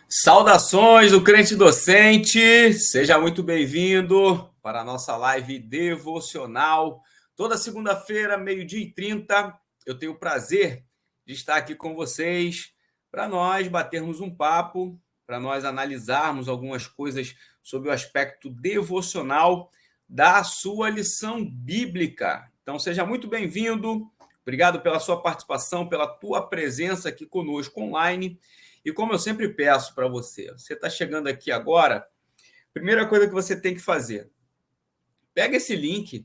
Saudações do crente docente, seja muito bem-vindo para a nossa live devocional. Toda segunda-feira, 12h30, eu tenho o prazer de estar aqui com vocês para nós batermos um papo, para nós analisarmos algumas coisas sobre o aspecto devocional da sua lição bíblica. Então, seja muito bem-vindo, obrigado pela sua participação, pela tua presença aqui conosco online. E como eu sempre peço para você está chegando aqui agora, primeira coisa que você tem que fazer, pega esse link,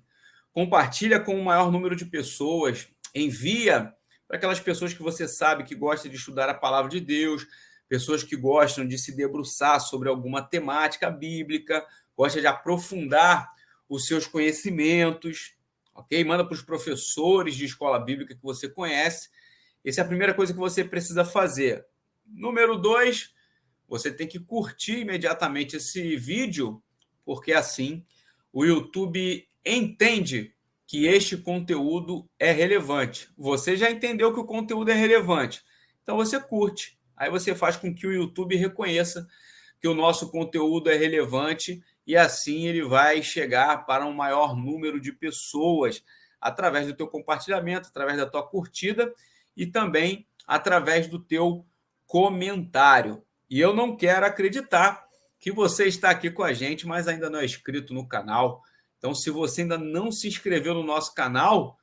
compartilha com o maior número de pessoas, envia para aquelas pessoas que você sabe que gostam de estudar a palavra de Deus, pessoas que gostam de se debruçar sobre alguma temática bíblica, gostam de aprofundar os seus conhecimentos, ok? Manda para os professores de escola bíblica que você conhece. Essa é a primeira coisa que você precisa fazer. Número 2, você tem que curtir imediatamente esse vídeo, porque assim o YouTube entende que este conteúdo é relevante. Você já entendeu que o conteúdo é relevante, então você curte. Aí você faz com que o YouTube reconheça que o nosso conteúdo é relevante e assim ele vai chegar para um maior número de pessoas através do teu compartilhamento, através da tua curtida e também através do teu comentário. E eu não quero acreditar que você está aqui com a gente, mas ainda não é inscrito no canal. Então, se você ainda não se inscreveu no nosso canal,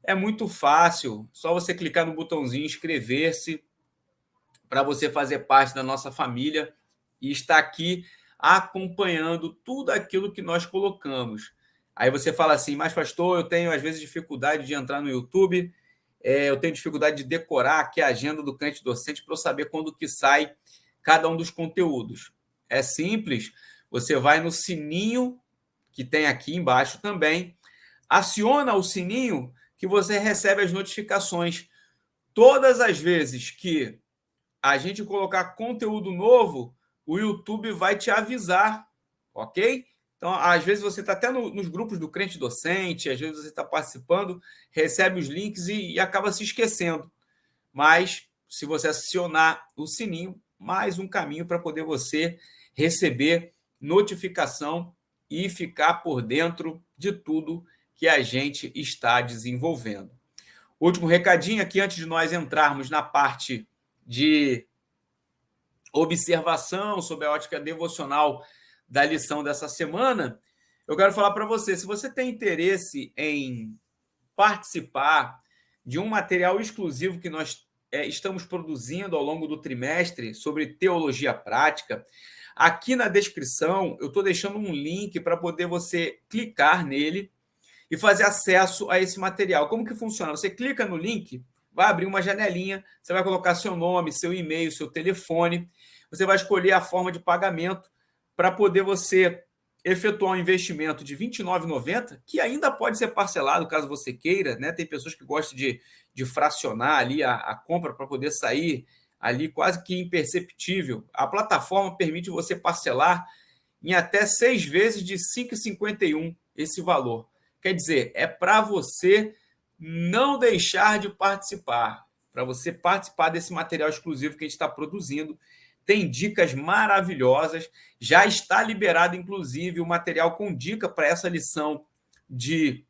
é muito fácil. Só você clicar no botãozinho inscrever-se para você fazer parte da nossa família e estar aqui acompanhando tudo aquilo que nós colocamos. Aí você fala assim, mas pastor, eu tenho às vezes dificuldade de entrar no YouTube, eu tenho dificuldade de decorar aqui a agenda do crente docente para eu saber quando que sai cada um dos conteúdos. É simples, você vai no sininho que tem aqui embaixo também, aciona o sininho que você recebe as notificações. Todas as vezes que a gente colocar conteúdo novo, o YouTube vai te avisar, ok? Então, às vezes você está até nos grupos do crente docente, às vezes você está participando, recebe os links e acaba se esquecendo. Mas, se você acionar o sininho, mais um caminho para poder você receber notificação e ficar por dentro de tudo que a gente está desenvolvendo. Último recadinho aqui, antes de nós entrarmos na parte de observação sobre a ótica devocional da lição dessa semana, eu quero falar para você, se você tem interesse em participar de um material exclusivo que nós estamos produzindo ao longo do trimestre sobre teologia prática, aqui na descrição eu estou deixando um link para poder você clicar nele e fazer acesso a esse material. Como que funciona? Você clica no link, vai abrir uma janelinha, você vai colocar seu nome, seu e-mail, seu telefone, você vai escolher a forma de pagamento para poder você efetuar um investimento de R$ 29,90, que ainda pode ser parcelado caso você queira, né? Tem pessoas que gostam de fracionar ali a compra para poder sair ali quase que imperceptível. A plataforma permite você parcelar em até 6 vezes de R$ 5,51 esse valor. Quer dizer, é para você não deixar de participar, para você participar desse material exclusivo que a gente está produzindo. Tem dicas maravilhosas, já está liberado, inclusive, o material com dica para essa lição de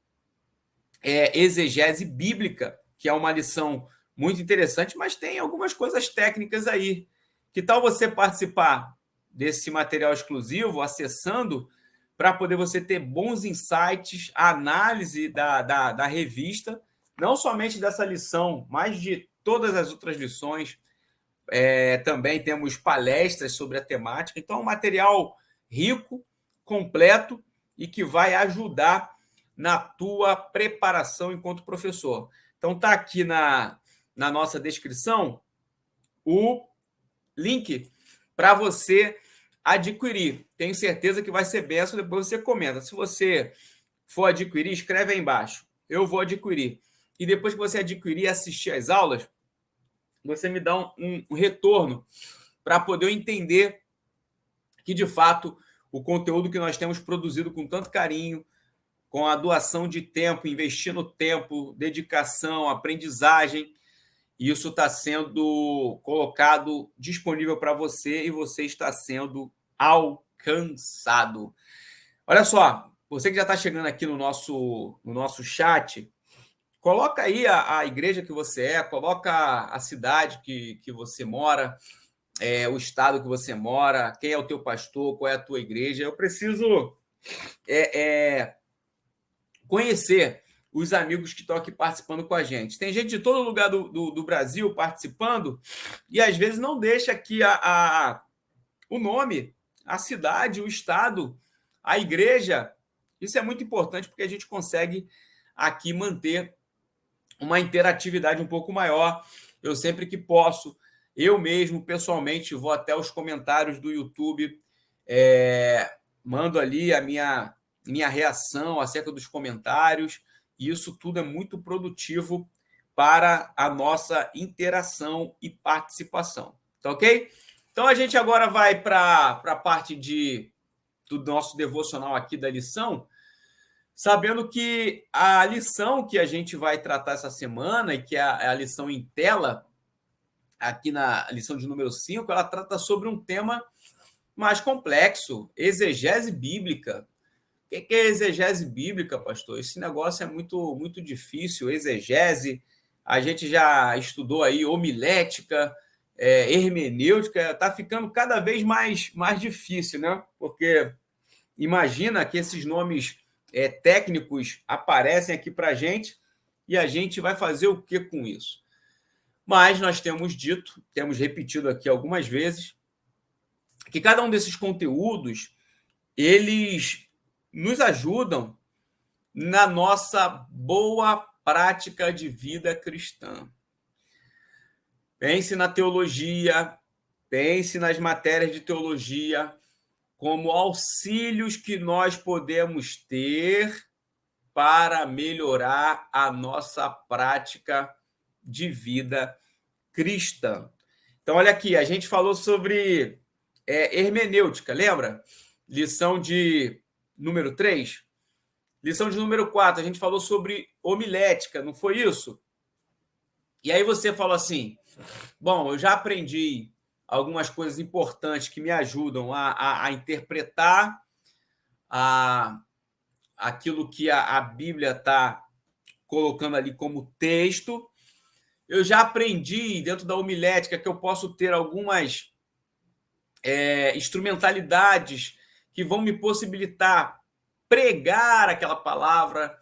exegese bíblica, que é uma lição muito interessante, mas tem algumas coisas técnicas aí. Que tal você participar desse material exclusivo, acessando, para poder você ter bons insights, análise da revista, não somente dessa lição, mas de todas as outras lições. Também temos palestras sobre a temática. Então, é um material rico, completo e que vai ajudar na tua preparação enquanto professor. Então, está aqui na nossa descrição o link para você adquirir. Tenho certeza que vai ser benção, depois você comenta. Se você for adquirir, escreve aí embaixo. Eu vou adquirir. E depois que você adquirir e assistir às aulas, você me dá um retorno para poder eu entender que, de fato, o conteúdo que nós temos produzido com tanto carinho, com a doação de tempo, investindo tempo, dedicação, aprendizagem, isso está sendo colocado disponível para você e você está sendo alcançado. Olha só, você que já está chegando aqui no nosso chat, coloca aí a igreja que você coloca a cidade que você mora, o estado que você mora, quem é o teu pastor, qual é a tua igreja. Eu preciso conhecer os amigos que estão aqui participando com a gente. Tem gente de todo lugar do Brasil participando e às vezes não deixa aqui o nome, a cidade, o estado, a igreja. Isso é muito importante porque a gente consegue aqui manter uma interatividade um pouco maior. Eu sempre que posso, eu mesmo, pessoalmente, vou até os comentários do YouTube, mando ali a minha reação acerca dos comentários, e isso tudo é muito produtivo para a nossa interação e participação. Tá ok? Então, a gente agora vai para a parte do nosso devocional aqui da lição, sabendo que a lição que a gente vai tratar essa semana, e que é a lição em tela, aqui na lição de número 5, ela trata sobre um tema mais complexo, exegese bíblica. O que é exegese bíblica, pastor? Esse negócio é muito, muito difícil. Exegese, a gente já estudou aí homilética, hermenêutica, está ficando cada vez mais difícil, né? Porque imagina que esses nomes técnicos aparecem aqui para a gente e a gente vai fazer o que com isso? Mas nós temos dito, temos repetido aqui algumas vezes, que cada um desses conteúdos, eles nos ajudam na nossa boa prática de vida cristã. Pense na teologia, pense nas matérias de teologia, como auxílios que nós podemos ter para melhorar a nossa prática de vida cristã. Então, olha aqui, a gente falou sobre hermenêutica, lembra? Lição de número 3. Lição de número 4, a gente falou sobre homilética, não foi isso? E aí você falou assim, bom, eu já aprendi algumas coisas importantes que me ajudam a interpretar aquilo que a Bíblia está colocando ali como texto. Eu já aprendi dentro da homilética que eu posso ter algumas instrumentalidades que vão me possibilitar pregar aquela palavra,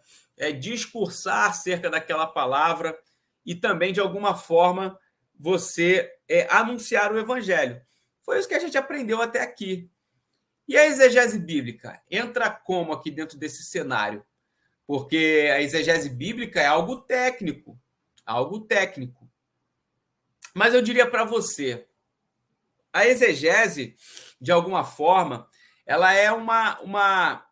discursar acerca daquela palavra e também, de alguma forma, você anunciar o evangelho. Foi isso que a gente aprendeu até aqui. E a exegese bíblica entra como aqui dentro desse cenário? Porque a exegese bíblica é algo técnico, algo técnico. Mas eu diria para você, a exegese, de alguma forma, ela é uma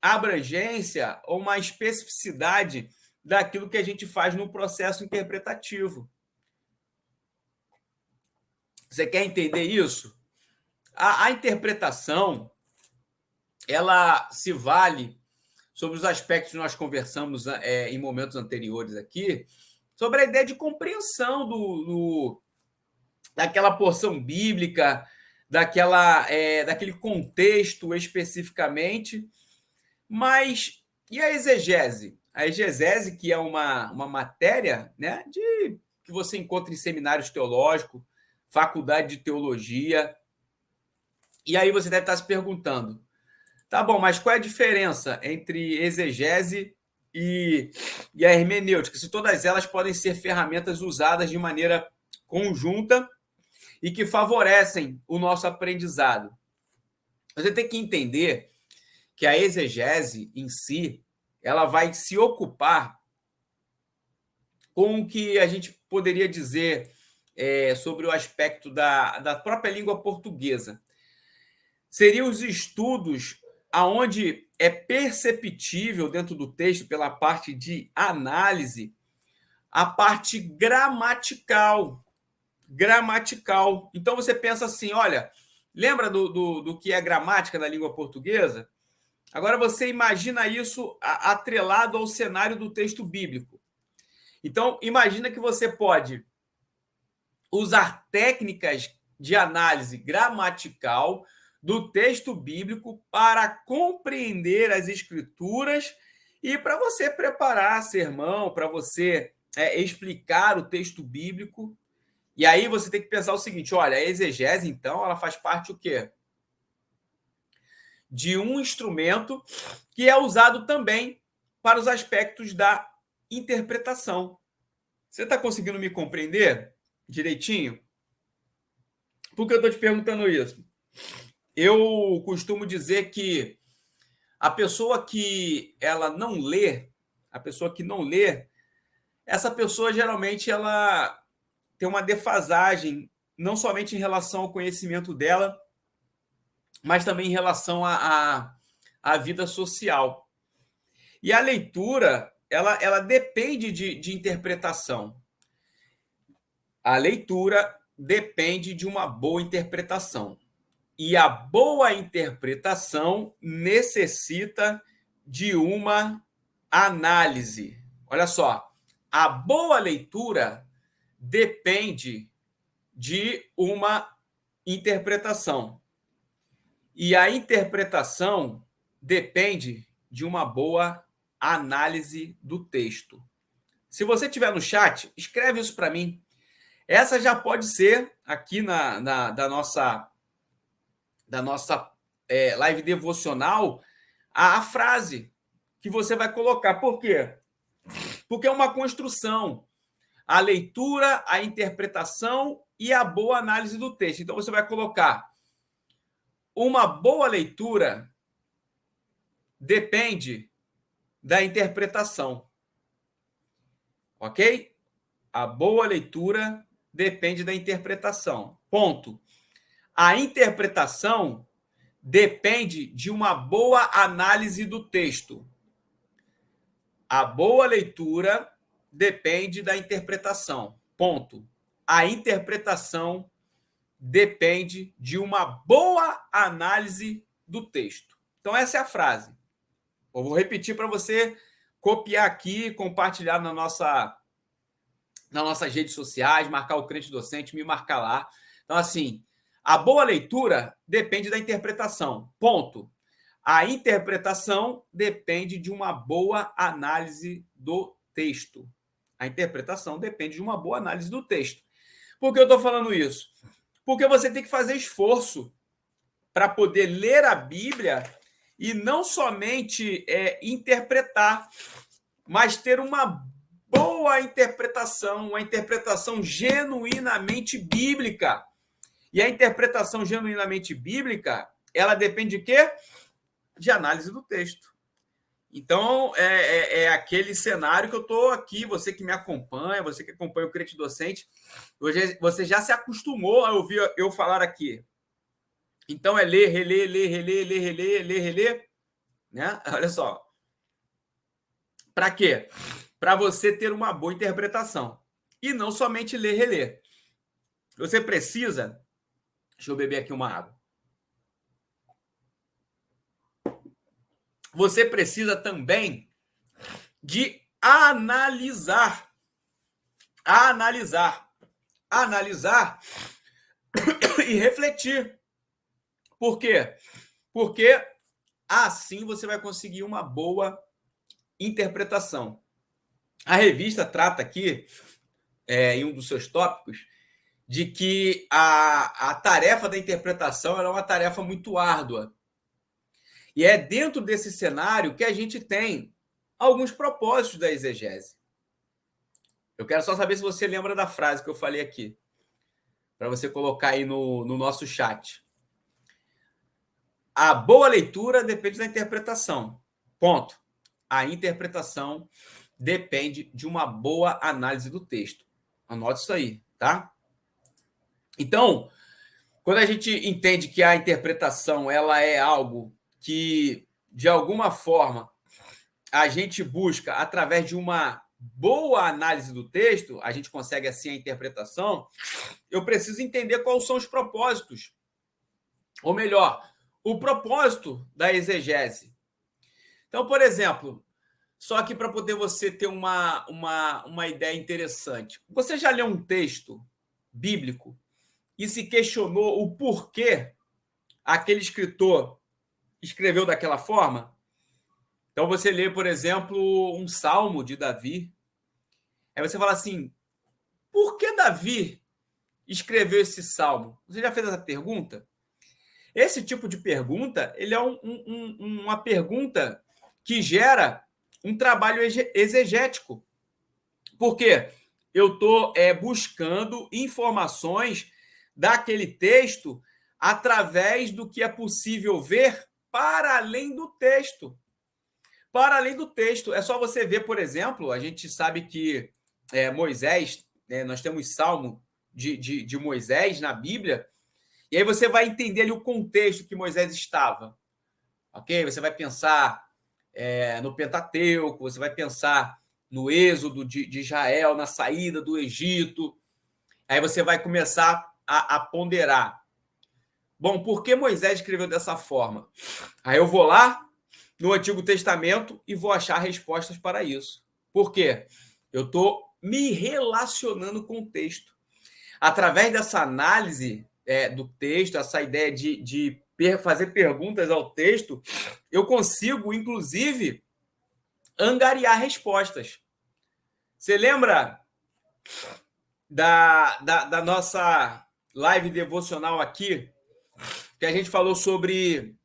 abrangência ou uma especificidade daquilo que a gente faz no processo interpretativo. Você quer entender isso? A interpretação, ela se vale sobre os aspectos que nós conversamos em momentos anteriores aqui, sobre a ideia de compreensão daquela porção bíblica, daquele contexto especificamente. Mas e a exegese? A exegese, que é uma matéria, né, que você encontra em seminários teológicos, faculdade de teologia. E aí você deve estar se perguntando, tá bom, mas qual é a diferença entre exegese e a hermenêutica? Se todas elas podem ser ferramentas usadas de maneira conjunta e que favorecem o nosso aprendizado. Você tem que entender que a exegese em si, ela vai se ocupar com o que a gente poderia dizer sobre o aspecto da própria língua portuguesa. Seriam os estudos aonde é perceptível dentro do texto, pela parte de análise, a parte gramatical. Gramatical. Então, você pensa assim, olha, lembra do que é gramática na língua portuguesa? Agora, você imagina isso atrelado ao cenário do texto bíblico. Então, imagina que você pode usar técnicas de análise gramatical do texto bíblico para compreender as escrituras e para você preparar sermão, para você explicar o texto bíblico. E aí você tem que pensar o seguinte, olha, a exegese, então, ela faz parte o quê? De um instrumento que é usado também para os aspectos da interpretação. Você está conseguindo me compreender direitinho? Por que eu estou te perguntando isso? Eu costumo dizer que a pessoa que ela não lê, essa pessoa geralmente ela tem uma defasagem, não somente em relação ao conhecimento dela, mas também em relação à vida social. E a leitura, ela depende de interpretação. A leitura depende de uma boa interpretação. E a boa interpretação necessita de uma análise. Olha só, a boa leitura depende de uma interpretação. E a interpretação depende de uma boa análise do texto. Se você estiver no chat, escreve isso para mim. Essa já pode ser aqui da nossa live devocional a frase que você vai colocar. Por quê? Porque é uma construção. A leitura, a interpretação e a boa análise do texto. Então, você vai colocar uma boa leitura depende da interpretação. Ok? A boa leitura depende da interpretação. Ponto. A interpretação depende de uma boa análise do texto. A boa leitura depende da interpretação. Ponto. A interpretação depende de uma boa análise do texto. Então, essa é a frase. Eu vou repetir para você copiar aqui, compartilhar nas nossas redes sociais, marcar o Crente Docente, me marcar lá. Então, assim, a boa leitura depende da interpretação. Ponto. A interpretação depende de uma boa análise do texto. A interpretação depende de uma boa análise do texto. Por que eu estou falando isso? Porque você tem que fazer esforço para poder ler a Bíblia e não somente interpretar, mas ter uma boa interpretação, uma interpretação genuinamente bíblica. E a interpretação genuinamente bíblica, ela depende de quê? De análise do texto. Então, é aquele cenário que eu estou aqui, você que me acompanha, você que acompanha o Crente Docente, você já se acostumou a ouvir eu falar aqui. Então, é ler, reler, ler, reler, ler, reler, ler, reler. Né? Olha só. Para quê? Para você ter uma boa interpretação. E não somente ler, reler. Você precisa... Deixa eu beber aqui uma água. Você precisa também de analisar e refletir. Por quê? Porque assim você vai conseguir uma boa interpretação. A revista trata aqui, em um dos seus tópicos, de que a tarefa da interpretação é uma tarefa muito árdua. E é dentro desse cenário que a gente tem alguns propósitos da exegese. Eu quero só saber se você lembra da frase que eu falei aqui, para você colocar aí no nosso chat. A boa leitura depende da interpretação. Ponto. A interpretação depende de uma boa análise do texto. Anote isso aí, tá? Então, quando a gente entende que a interpretação ela é algo que, de alguma forma, a gente busca através de uma boa análise do texto, a gente consegue assim a interpretação, eu preciso entender quais são os propósitos. Ou melhor, o propósito da exegese. Então, por exemplo, só aqui para poder você ter uma ideia interessante. Você já leu um texto bíblico e se questionou o porquê aquele escritor escreveu daquela forma? Então você lê, por exemplo, um salmo de Davi. Aí você fala assim: por que Davi escreveu esse salmo? Você já fez essa pergunta? Esse tipo de pergunta, ele é uma pergunta que gera um trabalho exegético. Por quê? Eu estou buscando informações daquele texto através do que é possível ver para além do texto. Para além do texto. É só você ver, por exemplo, a gente sabe que Moisés, nós temos Salmo de Moisés na Bíblia, e aí você vai entender ali o contexto que Moisés estava. Ok? Você vai pensar no Pentateuco, você vai pensar no êxodo de Israel, na saída do Egito. Aí você vai começar a ponderar. Bom, por que Moisés escreveu dessa forma? Aí eu vou lá no Antigo Testamento e vou achar respostas para isso. Por quê? Eu estou me relacionando com o texto. Através dessa análise do texto, essa ideia de fazer perguntas ao texto, eu consigo, inclusive, angariar respostas. Você lembra da nossa live devocional aqui, que a gente falou sobre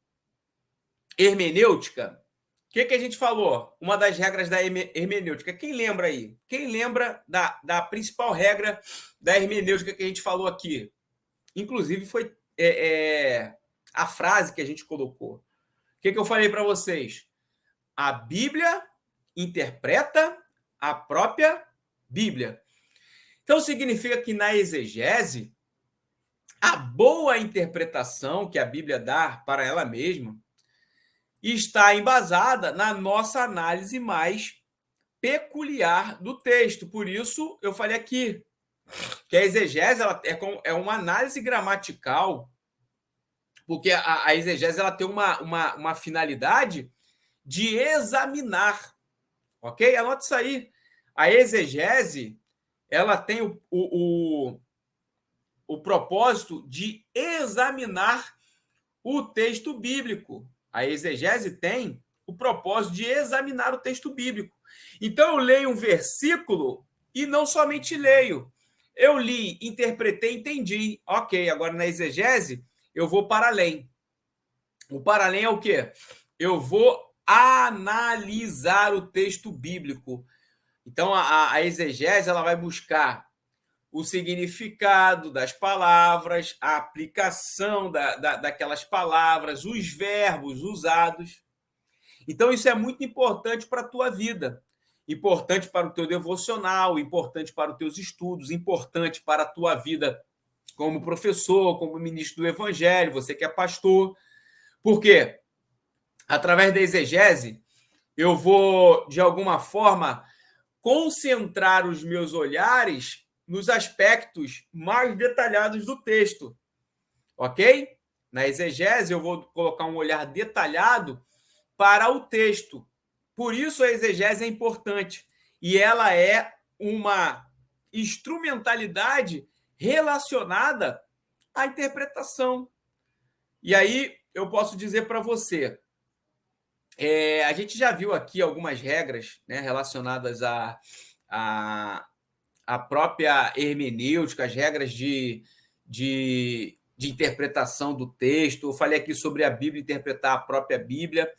hermenêutica? O que a gente falou? Uma das regras da hermenêutica. Quem lembra aí? Quem lembra da principal regra da hermenêutica que a gente falou aqui? Inclusive, foi a frase que a gente colocou. O que eu falei para vocês? A Bíblia interpreta a própria Bíblia. Então, significa que na exegese, a boa interpretação que a Bíblia dá para ela mesma está embasada na nossa análise mais peculiar do texto. Por isso, eu falei aqui que a exegese é uma análise gramatical, porque a exegese ela tem uma finalidade de examinar, ok? Anote isso aí. A exegese ela tem o propósito de examinar o texto bíblico. A exegese tem o propósito de examinar o texto bíblico. Então, eu leio um versículo e não somente leio. Eu li, interpretei, entendi. Ok, agora na exegese, eu vou para além. O para além é o quê? Eu vou analisar o texto bíblico. Então, a exegese ela vai buscar o significado das palavras, a aplicação daquelas palavras, os verbos usados. Então, isso é muito importante para a tua vida, importante para o teu devocional, importante para os teus estudos, importante para a tua vida como professor, como ministro do Evangelho, você que é pastor. Por quê? Através da exegese, eu vou, de alguma forma, concentrar os meus olhares nos aspectos mais detalhados do texto, ok? Na exegese, eu vou colocar um olhar detalhado para o texto. Por isso, a exegese é importante. E ela é uma instrumentalidade relacionada à interpretação. E aí, eu posso dizer para você, a gente já viu aqui algumas regras, né, relacionadas à própria hermenêutica, as regras de interpretação do texto. Eu falei aqui sobre a Bíblia, interpretar a própria Bíblia.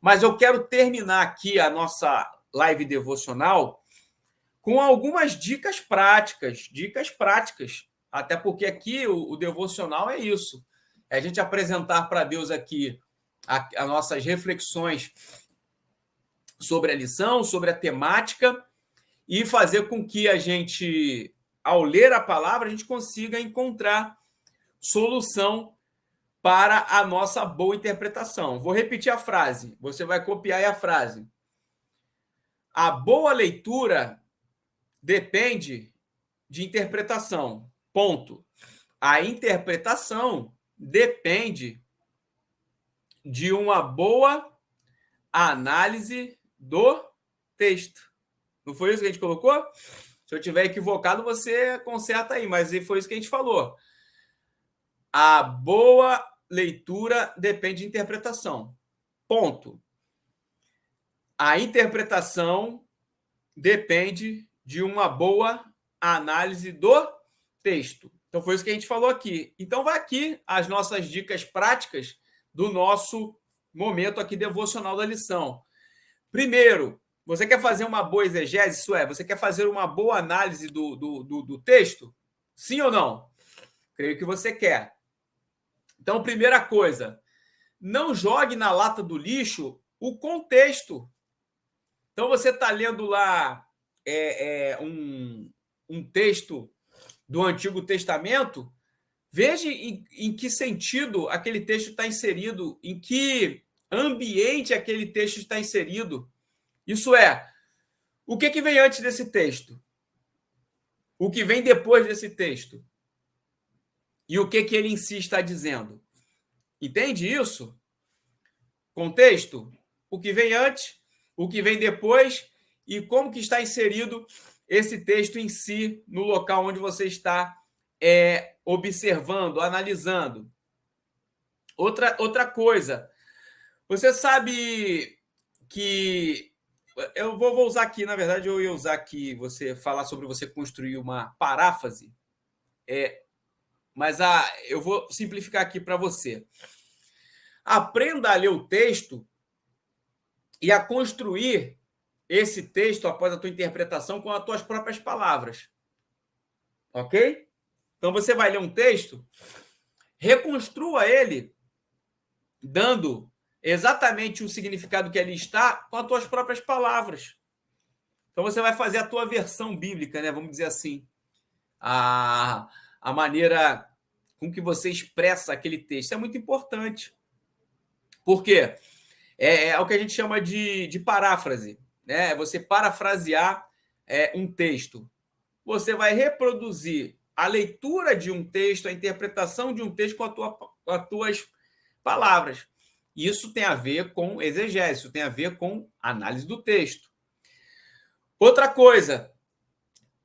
Mas eu quero terminar aqui a nossa live devocional com algumas dicas práticas. Até porque aqui o devocional é isso. É a gente apresentar para Deus aqui as nossas reflexões sobre a lição, sobre a temática, e fazer com que a gente, ao ler a palavra, a gente consiga encontrar solução para a nossa boa interpretação. Vou repetir a frase, você vai copiar aí a frase. A boa leitura depende de interpretação. Ponto. A interpretação depende de uma boa análise do texto. Não foi isso que a gente colocou? Se eu tiver equivocado, você conserta aí, mas foi isso que a gente falou. A boa leitura depende de interpretação. Ponto. A interpretação depende de uma boa análise do texto. Então, foi isso que a gente falou aqui. Então, vai aqui as nossas dicas práticas do nosso momento aqui devocional da lição. Primeiro, você quer fazer uma boa exegese? Isso é, você quer fazer uma boa análise do texto? Sim ou não? Creio que você quer. Então, primeira coisa, não jogue na lata do lixo o contexto. Então, você está lendo lá um texto do Antigo Testamento, veja em que sentido aquele texto está inserido, em que ambiente aquele texto está inserido. Isso é, o que vem antes desse texto? O que vem depois desse texto? E o que ele em si está dizendo? Entende isso? Contexto, o que vem antes, o que vem depois e como que está inserido esse texto em si no local onde você está observando, analisando. Outra coisa, você sabe que eu vou usar aqui, na verdade, eu ia usar aqui você falar sobre você construir uma paráfrase, mas eu vou simplificar aqui para você. Aprenda a ler o texto e a construir esse texto após a tua interpretação com as tuas próprias palavras. Ok? Então você vai ler um texto, reconstrua ele, dando exatamente o significado que ali está com as tuas próprias palavras. Então você vai fazer a tua versão bíblica, né? Vamos dizer assim. A maneira com que você expressa aquele texto. Isso é muito importante. Por quê? É o que a gente chama de paráfrase. Né? É você parafrasear um texto. Você vai reproduzir a leitura de um texto, a interpretação de um texto com as tuas palavras. Isso tem a ver com exegese, isso tem a ver com análise do texto. Outra coisa,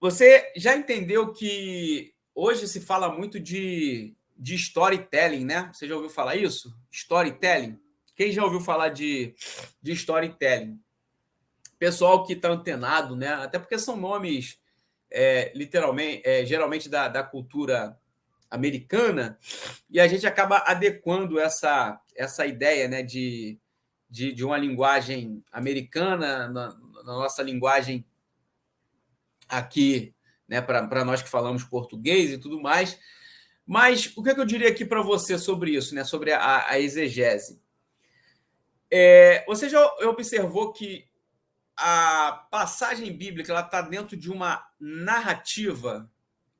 você já entendeu que hoje se fala muito de storytelling, né? Você já ouviu falar isso? Storytelling? Quem já ouviu falar de storytelling? Pessoal que está antenado, né? Até porque são nomes literalmente, geralmente da cultura americana, e a gente acaba adequando essa ideia, né, de uma linguagem americana na nossa linguagem aqui, né, para nós que falamos português e tudo mais. Mas o que eu diria aqui para você sobre isso, né, sobre a exegese? Você já observou que a passagem bíblica ela está dentro de uma narrativa,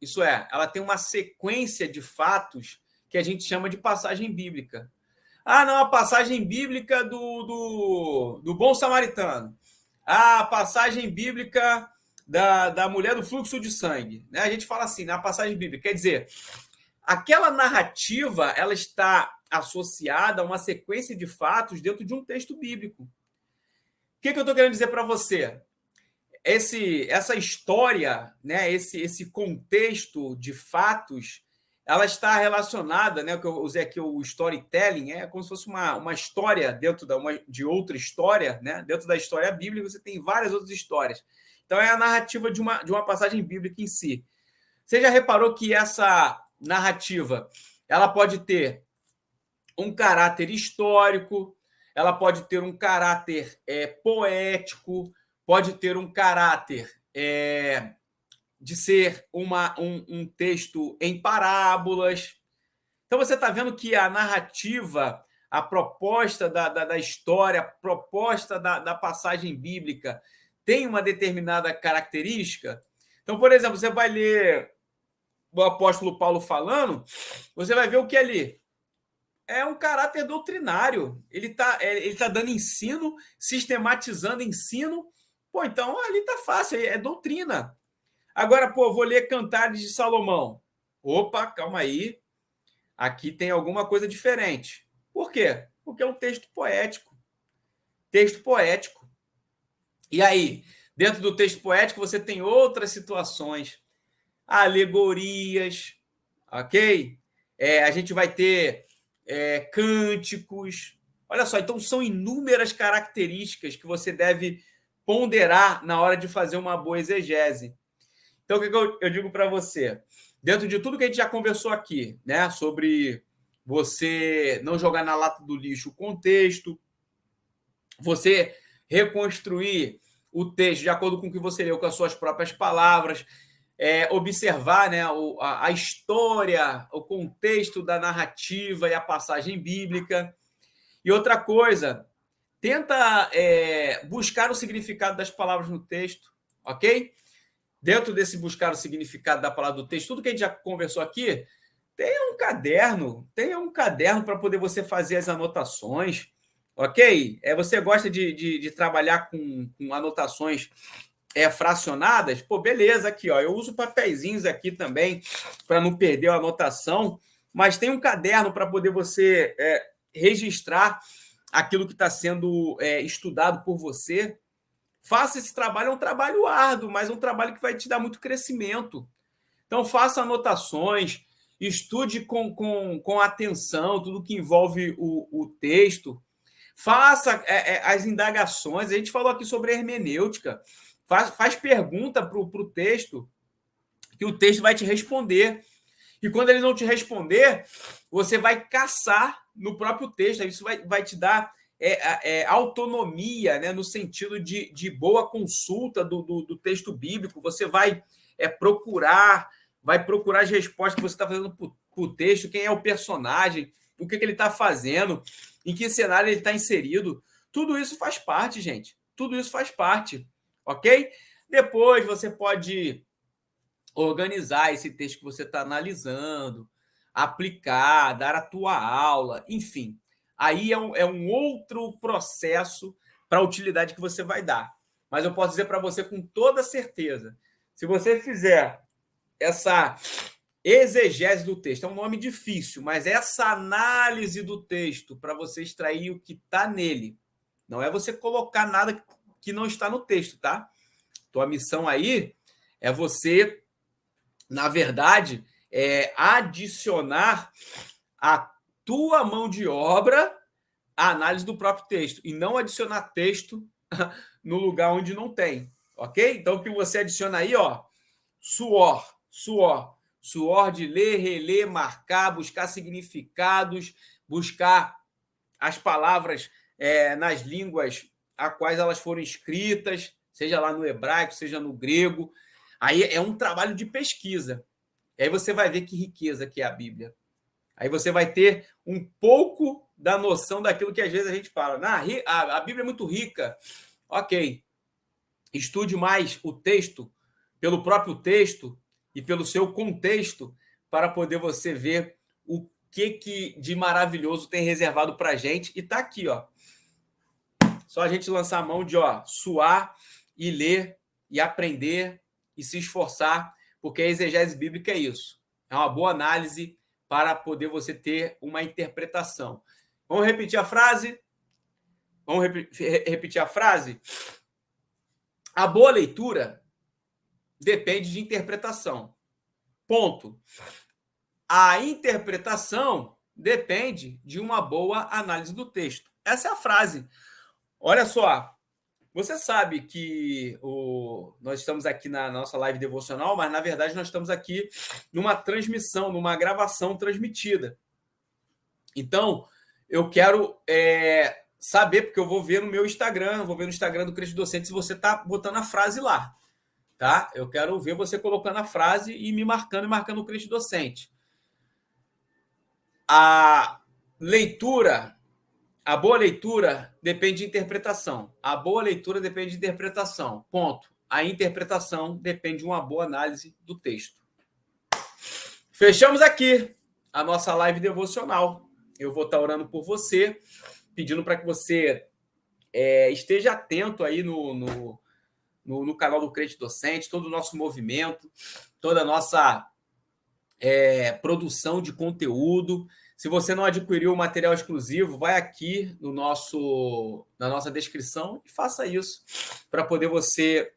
isso é, ela tem uma sequência de fatos que a gente chama de passagem bíblica. Ah, não, a passagem bíblica do bom samaritano. Ah, a passagem bíblica da mulher do fluxo de sangue. Né? A gente fala assim, na passagem bíblica. Quer dizer, aquela narrativa ela está associada a uma sequência de fatos dentro de um texto bíblico. O que eu estou querendo dizer para você? Essa história, né, esse contexto de fatos, ela está relacionada, né, que eu usei aqui o storytelling, é como se fosse uma história dentro de outra história, né? Dentro da história bíblica você tem várias outras histórias. Então é a narrativa de uma passagem bíblica em si. Você já reparou que essa narrativa ela pode ter um caráter histórico, ela pode ter um caráter poético, pode ter um caráter de ser um texto em parábolas. Então, você está vendo que a narrativa, a proposta da história, a proposta da passagem bíblica tem uma determinada característica. Então, por exemplo, você vai ler o apóstolo Paulo falando, você vai ver o que ali? É um caráter doutrinário. Ele tá dando ensino, sistematizando ensino. Pô, então ali tá fácil, é doutrina. Agora, vou ler Cantares de Salomão. Opa, calma aí. Aqui tem alguma coisa diferente. Por quê? Porque é um texto poético. Texto poético. E aí, Dentro do texto poético, você tem outras situações, alegorias, ok? A gente vai ter cânticos. Olha só, então são inúmeras características que você deve ponderar na hora de fazer uma boa exegese. Então, o que eu digo para você? Dentro de tudo que a gente já conversou aqui, né, sobre você não jogar na lata do lixo o contexto, você reconstruir o texto de acordo com o que você leu com as suas próprias palavras, observar, né, a história, o contexto da narrativa e a passagem bíblica. E outra coisa, tenta buscar o significado das palavras no texto, ok? Dentro desse buscar o significado da palavra do texto, tudo que a gente já conversou aqui, tenha um caderno para poder você fazer as anotações, ok? Você gosta de trabalhar com anotações fracionadas? Pô, beleza, aqui, ó, eu uso papeizinhos aqui também para não perder a anotação, mas tem um caderno para poder você registrar aquilo que está sendo estudado por você. Faça esse trabalho, é um trabalho árduo, mas é um trabalho que vai te dar muito crescimento. Então, faça anotações, estude com atenção tudo que envolve o texto, faça as indagações. A gente falou aqui sobre hermenêutica. Faz pergunta para o texto, que o texto vai te responder. E quando ele não te responder, você vai caçar no próprio texto. Isso vai te dar autonomia, né, no sentido de boa consulta do texto bíblico. Você vai procurar as respostas que você está fazendo para o texto, quem é o personagem, o que ele está fazendo, em que cenário ele está inserido. Tudo isso faz parte, gente. Tudo isso faz parte, ok? Depois você pode organizar esse texto que você está analisando, aplicar, dar a tua aula, enfim. Aí é um outro processo para a utilidade que você vai dar. Mas eu posso dizer para você com toda certeza, se você fizer essa exegese do texto, é um nome difícil, mas essa análise do texto para você extrair o que está nele, não é você colocar nada que não está no texto, tá? Tua missão aí é você, na verdade, adicionar a tua mão de obra à análise do próprio texto e não adicionar texto no lugar onde não tem, ok? Então, o que você adiciona aí, ó, suor de ler, reler, marcar, buscar significados, buscar as palavras nas línguas a quais elas foram escritas, seja lá no hebraico, seja no grego. Aí é um trabalho de pesquisa. E aí você vai ver que riqueza que é a Bíblia. Aí você vai ter um pouco da noção daquilo que às vezes a gente fala. A Bíblia é muito rica. Ok. Estude mais o texto, pelo próprio texto e pelo seu contexto, para poder você ver o que de maravilhoso tem reservado para a gente. E está aqui, ó. Só a gente lançar a mão de suar e ler e aprender e se esforçar, porque a exegese bíblica é isso. É uma boa análise para poder você ter uma interpretação. Vamos repetir a frase? Vamos repetir a frase? A boa leitura depende de interpretação. Ponto. A interpretação depende de uma boa análise do texto. Essa é a frase. Olha só, você sabe que nós estamos aqui na nossa live devocional, mas, na verdade, nós estamos aqui numa transmissão, numa gravação transmitida. Então, eu quero saber, porque eu vou ver no meu Instagram, vou ver no Instagram do Cristo Docente se você está botando a frase lá. Tá? Eu quero ver você colocando a frase e me marcando e marcando o Cristo Docente. A boa leitura depende de interpretação. A boa leitura depende de interpretação. Ponto. A interpretação depende de uma boa análise do texto. Fechamos aqui a nossa live devocional. Eu vou estar orando por você, pedindo para que você esteja atento aí no canal do Crente Docente, todo o nosso movimento, toda a nossa produção de conteúdo. Se você não adquiriu o material exclusivo, vai aqui na nossa descrição e faça isso, para poder você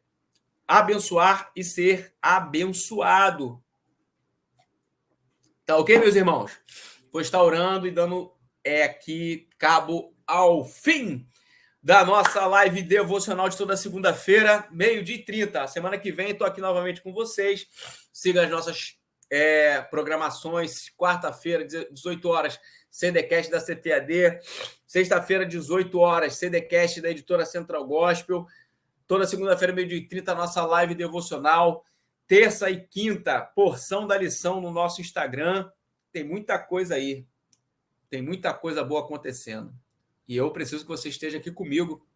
abençoar e ser abençoado. Tá ok, meus irmãos? Vou estar orando e dando aqui cabo ao fim da nossa live devocional de toda segunda-feira, 12h30. Semana que vem estou aqui novamente com vocês. Siga as nossas programações. Quarta-feira, 18 horas, CDcast da CTAD. Sexta-feira, 18 horas, CDcast da Editora Central Gospel. Toda segunda-feira, 12h30, nossa live devocional. Terça e quinta, porção da lição no nosso Instagram. Tem muita coisa aí. Tem muita coisa boa acontecendo. E eu preciso que você esteja aqui comigo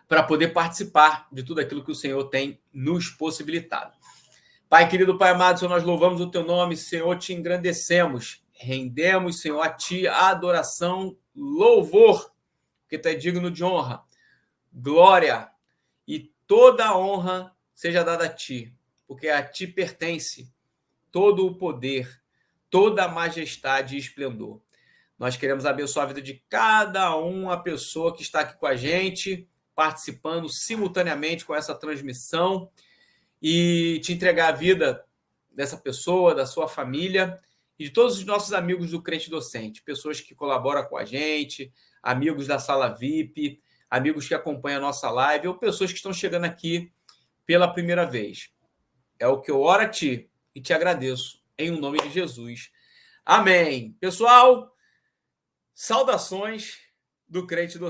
para poder participar de tudo aquilo que o Senhor tem nos possibilitado. Pai querido, Pai amado, Senhor, nós louvamos o Teu nome, Senhor, te engrandecemos. Rendemos, Senhor, a Ti a adoração, louvor, porque Tu é digno de honra, glória e toda a honra seja dada a Ti, porque a Ti pertence todo o poder, toda a majestade e esplendor. Nós queremos abençoar a vida de cada uma pessoa que está aqui com a gente, participando simultaneamente com essa transmissão e te entregar a vida dessa pessoa, da sua família e de todos os nossos amigos do Crente Docente, pessoas que colaboram com a gente, amigos da Sala VIP, amigos que acompanham a nossa live ou pessoas que estão chegando aqui pela primeira vez. É o que eu oro a Ti e te agradeço em nome de Jesus. Amém. Pessoal, saudações do Crente Docente.